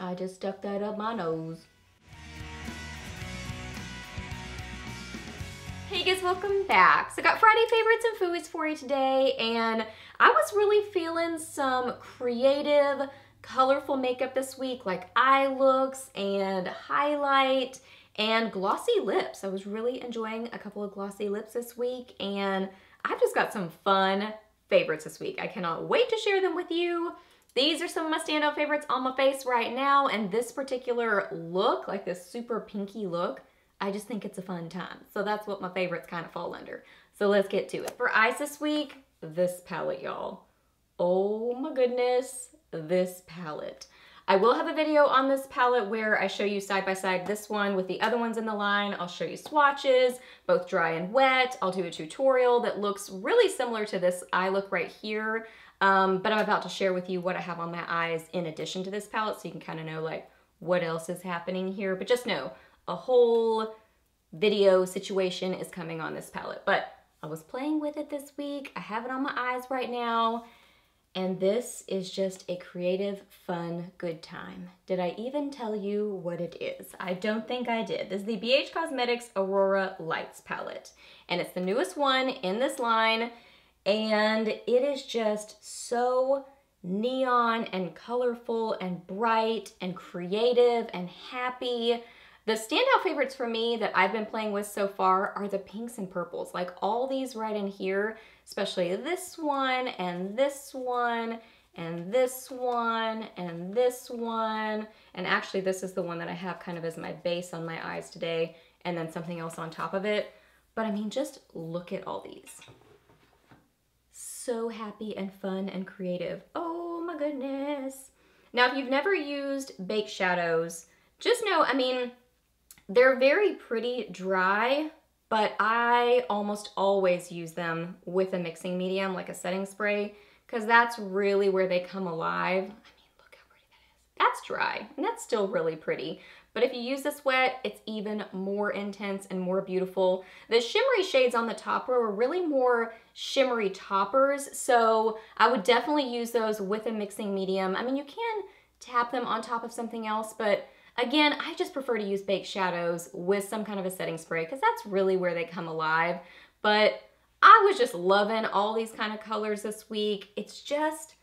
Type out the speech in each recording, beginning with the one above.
I just stuck that up my nose. Hey guys, welcome back. So I got Friday Favorites and Fooeys for you today, and I was really feeling some creative, colorful makeup this week, like eye looks and highlight and glossy lips. I was really enjoying a couple of glossy lips this week, and I've just got some fun favorites this week. I cannot wait to share them with you. These are some of my standout favorites on my face right now, and this particular look, like this super pinky look, I just think it's a fun time. So that's what my favorites kind of fall under. So let's get to it. For eyes this week, this palette, y'all. Oh my goodness, this palette. I will have a video on this palette where I show you side by side this one with the other ones in the line. I'll show you swatches, both dry and wet. I'll do a tutorial that looks really similar to this eye look right here. But I'm about to share with you what I have on my eyes in addition to this palette, so you can kind of know like what else is happening here. But just know, a whole video situation is coming on this palette. But I was playing with it this week. I have it on my eyes right now. And this is just a creative, fun, good time. Did I even tell you what it is? I don't think I did. This is the BH Cosmetics Aurora Lights palette. And it's the newest one in this line. And it is just so neon and colorful and bright and creative and happy. The standout favorites for me that I've been playing with so far are the pinks and purples. Like all these right in here, especially this one and this one and this one and this one. And actually this is the one that I have kind of as my base on my eyes today, and then something else on top of it. But I mean, just look at all these. So happy and fun and creative. Oh my goodness. Now, if you've never used baked shadows, just know, I mean, they're very pretty dry, but I almost always use them with a mixing medium, like a setting spray, because that's really where they come alive. I mean, look how pretty that is. That's dry, and that's still really pretty. But if you use this wet, it's even more intense and more beautiful. The shimmery shades on the top row are really more shimmery toppers, so I would definitely use those with a mixing medium. I mean, you can tap them on top of something else, but again, I just prefer to use baked shadows with some kind of a setting spray because that's really where they come alive. But I was just loving all these kind of colors this week. It's just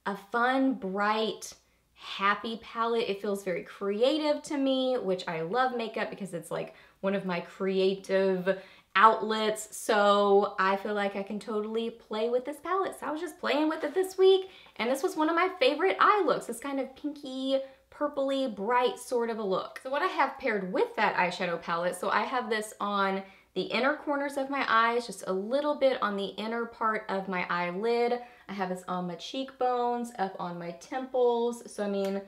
a fun, bright, happy palette. It feels very creative to me, which I love makeup because it's like one of my creative outlets. So I feel like I can totally play with this palette. So I was just playing with it this week, and this was one of my favorite eye looks. This kind of pinky, purpley, bright sort of a look. So what I have paired with that eyeshadow palette, so I have this on the inner corners of my eyes, just a little bit on the inner part of my eyelid. I have this on my cheekbones, up on my temples. So I mean,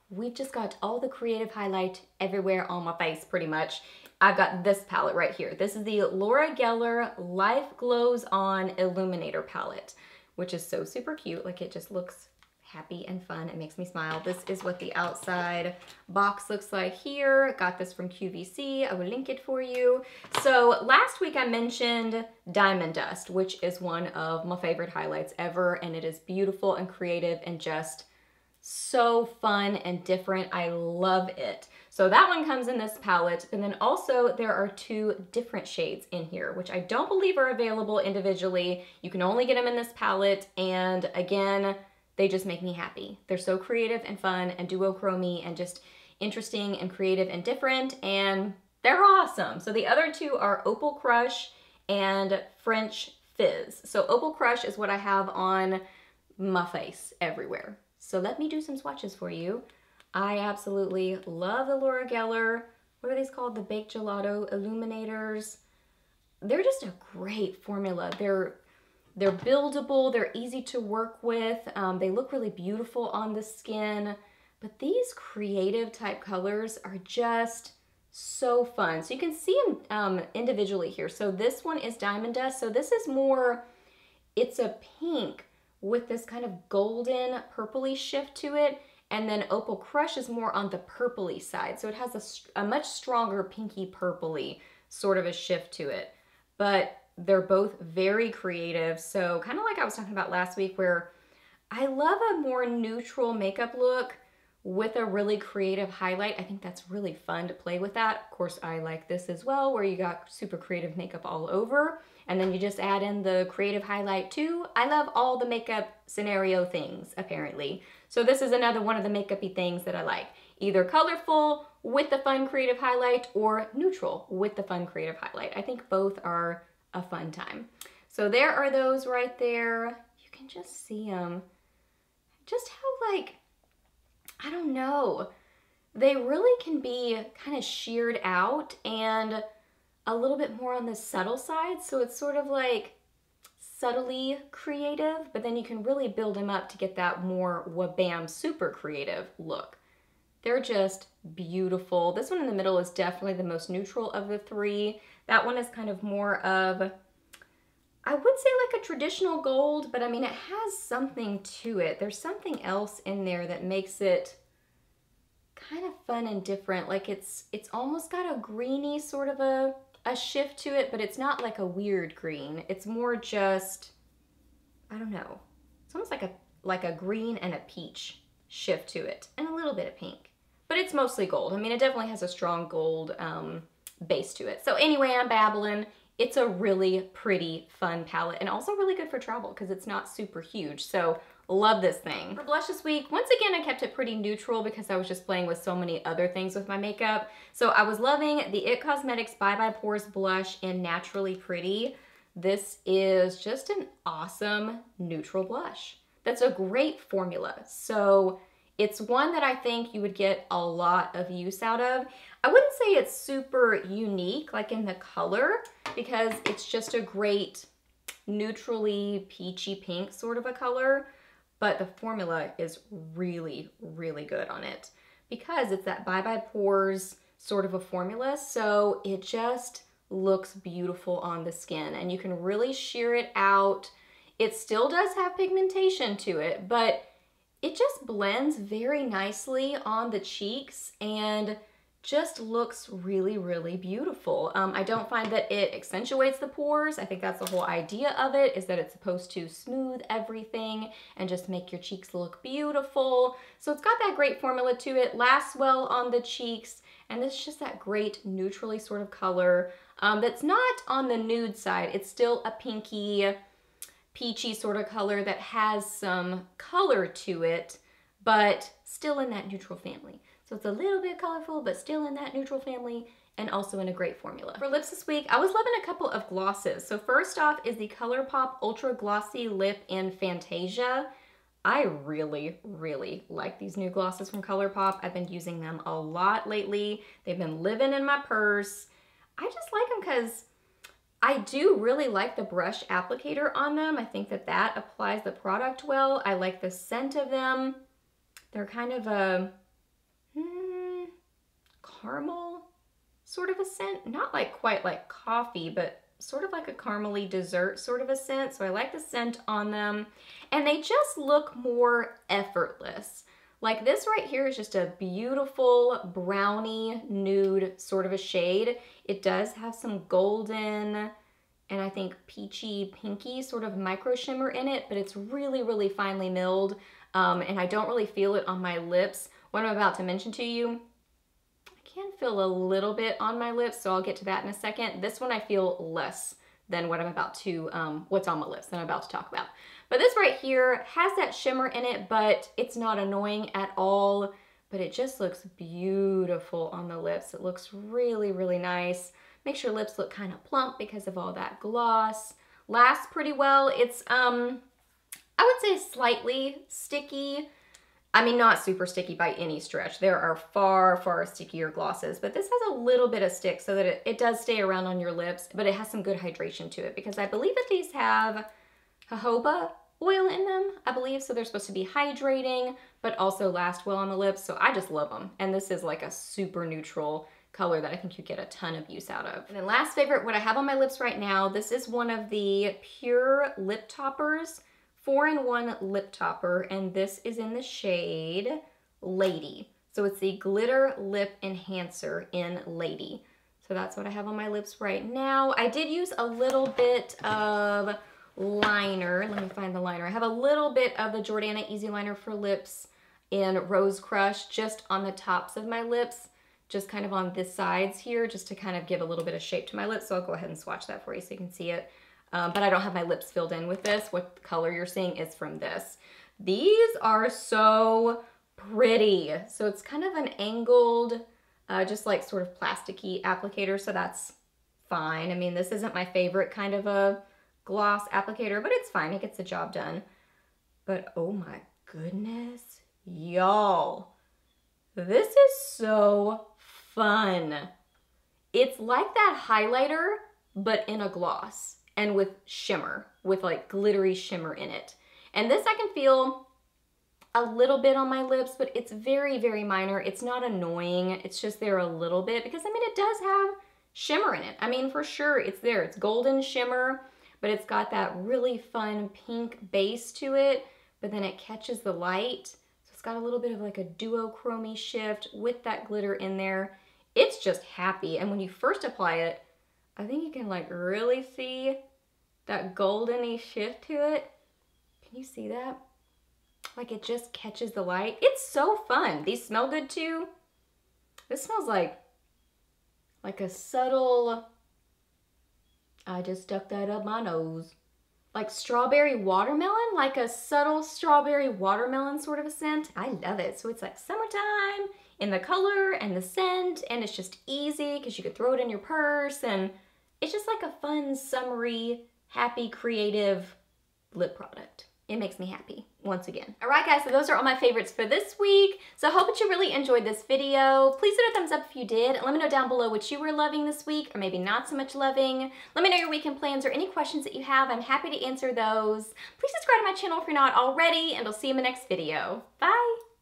we've just got all the creative highlight everywhere on my face pretty much. I've got this palette right here. This is the Laura Geller Life Glows On Illuminator palette, which is so super cute. Like, it just looks happy and fun. It makes me smile. This is what the outside box looks like here. Got this from QVC. I will link it for you. So last week I mentioned Diamond Dust, which is one of my favorite highlights ever, and it is beautiful and creative and just so fun and different. I love it. So that one comes in this palette, and then also there are two different shades in here, which I don't believe are available individually. You can only get them in this palette, and again, they just make me happy. They're so creative and fun and duochrome and just interesting and creative and different, and they're awesome. So the other two are Opal Crush and French Fizz. So Opal Crush is what I have on my face everywhere. So let me do some swatches for you. I absolutely love the Laura Geller. What are these called? The Baked Gelato Illuminators. They're just a great formula. They're buildable, they're easy to work with, they look really beautiful on the skin, but these creative type colors are just so fun. So you can see them individually here. So this one is Diamond Dust, so this is more, it's a pink with this kind of golden purpley shift to it, and then Opal Crush is more on the purpley side, so it has a much stronger pinky purpley sort of a shift to it. But they're both very creative. So kind of like I was talking about last week, where I love a more neutral makeup look with a really creative highlight. I think that's really fun to play with that. Of course, I like this as well, where you got super creative makeup all over, and then you just add in the creative highlight too. I love all the makeup scenario things, apparently. So this is another one of the makeup-y things that I like. Either colorful with the fun creative highlight or neutral with the fun creative highlight. I think both are a fun time. So there are those right there. You can just see them. Just how, like, I don't know, they really can be kind of sheared out and a little bit more on the subtle side. So it's sort of like subtly creative, but then you can really build them up to get that more wabam super creative look. They're just beautiful. This one in the middle is definitely the most neutral of the three. That one is kind of more of, I would say like a traditional gold, but I mean, it has something to it. There's something else in there that makes it kind of fun and different. Like it's almost got a greeny sort of a shift to it, but it's not like a weird green. It's more just, I don't know. It's almost like a green and a peach shift to it, and a little bit of pink. But it's mostly gold. I mean, it definitely has a strong gold base to it. So anyway, I'm babbling. It's a really pretty, fun palette, and also really good for travel because it's not super huge. So love this thing. For blush this week, once again, I kept it pretty neutral because I was just playing with so many other things with my makeup. So I was loving the IT Cosmetics Bye Bye Pores blush in Naturally Pretty. This is just an awesome neutral blush. That's a great formula. So it's one that I think you would get a lot of use out of. I wouldn't say it's super unique, like in the color, because it's just a great neutrally peachy pink sort of a color, but the formula is really, really good on it because it's that Bye Bye Pores sort of a formula, so it just looks beautiful on the skin, and you can really sheer it out. It still does have pigmentation to it, but it just blends very nicely on the cheeks and just looks really, really beautiful. I don't find that it accentuates the pores. I think that's the whole idea of it, is that it's supposed to smooth everything and just make your cheeks look beautiful. So it's got that great formula to it, lasts well on the cheeks, and it's just that great neutrally sort of color that's not on the nude side. It's still a pinky, peachy sort of color that has some color to it, but still in that neutral family. So it's a little bit colorful, but still in that neutral family, and also in a great formula. For lips this week, I was loving a couple of glosses. So first off is the ColourPop Ultra Glossy Lip in Fantasia. I really, really like these new glosses from ColourPop. I've been using them a lot lately. They've been living in my purse. I just like them because I do really like the brush applicator on them. I think that that applies the product well. I like the scent of them. They're kind of a caramel sort of a scent. Not like quite like coffee, but sort of like a caramely dessert sort of a scent. So I like the scent on them. And they just look more effortless. Like this right here is just a beautiful brownie nude sort of a shade. It does have some golden and I think peachy pinky sort of micro shimmer in it, but it's really, really finely milled. And I don't really feel it on my lips. What I'm about to mention to you, I can feel a little bit on my lips, so I'll get to that in a second. This one I feel less than what I'm about to, what's on my lips that I'm about to talk about. But this right here has that shimmer in it, but it's not annoying at all, but it just looks beautiful on the lips. It looks really, really nice. Makes your lips look kind of plump because of all that gloss. Lasts pretty well. It's, I would say slightly sticky. I mean, not super sticky by any stretch. There are far, far stickier glosses, but this has a little bit of stick so that it does stay around on your lips, but it has some good hydration to it because I believe that these have jojoba oil in them, I believe. So they're supposed to be hydrating, but also last well on the lips. So I just love them. And this is like a super neutral color that I think you get a ton of use out of. And then last favorite, what I have on my lips right now, this is one of the PUR lip toppers. 4-in-1 lip topper, and this is in the shade Lady. So it's the Glitter Lip Enhancer in Lady. So that's what I have on my lips right now. I did use a little bit of liner. Let me find the liner. I have a little bit of the Jordana Easy Liner for Lips in Rose Crush just on the tops of my lips, just kind of on the sides here, just to kind of give a little bit of shape to my lips. So I'll go ahead and swatch that for you so you can see it. But I don't have my lips filled in with this. What color you're seeing is from this. These are so pretty. So it's kind of an angled, just like sort of plasticky applicator, so that's fine. I mean, this isn't my favorite kind of a gloss applicator, but it's fine. It gets the job done. But oh my goodness, y'all, this is so fun. It's like that highlighter, but in a gloss and with shimmer, with like glittery shimmer in it. And this I can feel a little bit on my lips, but it's very, very minor. It's not annoying. It's just there a little bit because I mean, it does have shimmer in it. I mean, for sure it's there. It's golden shimmer, but it's got that really fun pink base to it, but then it catches the light. So it's got a little bit of like a duochrome shift with that glitter in there. It's just happy. And when you first apply it, I think you can like really see that goldeny shift to it. Can you see that? Like it just catches the light. It's so fun. These smell good too. This smells like a subtle, I just stuck that up my nose. Like strawberry watermelon, like a subtle strawberry watermelon sort of a scent. I love it. So it's like summertime in the color and the scent, and it's just easy because you could throw it in your purse, and it's just like a fun, summery, happy, creative lip product. It makes me happy, once again. All right, guys, so those are all my favorites for this week. So I hope that you really enjoyed this video. Please hit a thumbs up if you did. And let me know down below what you were loving this week, or maybe not so much loving. Let me know your weekend plans or any questions that you have. I'm happy to answer those. Please subscribe to my channel if you're not already, and I'll see you in the next video. Bye.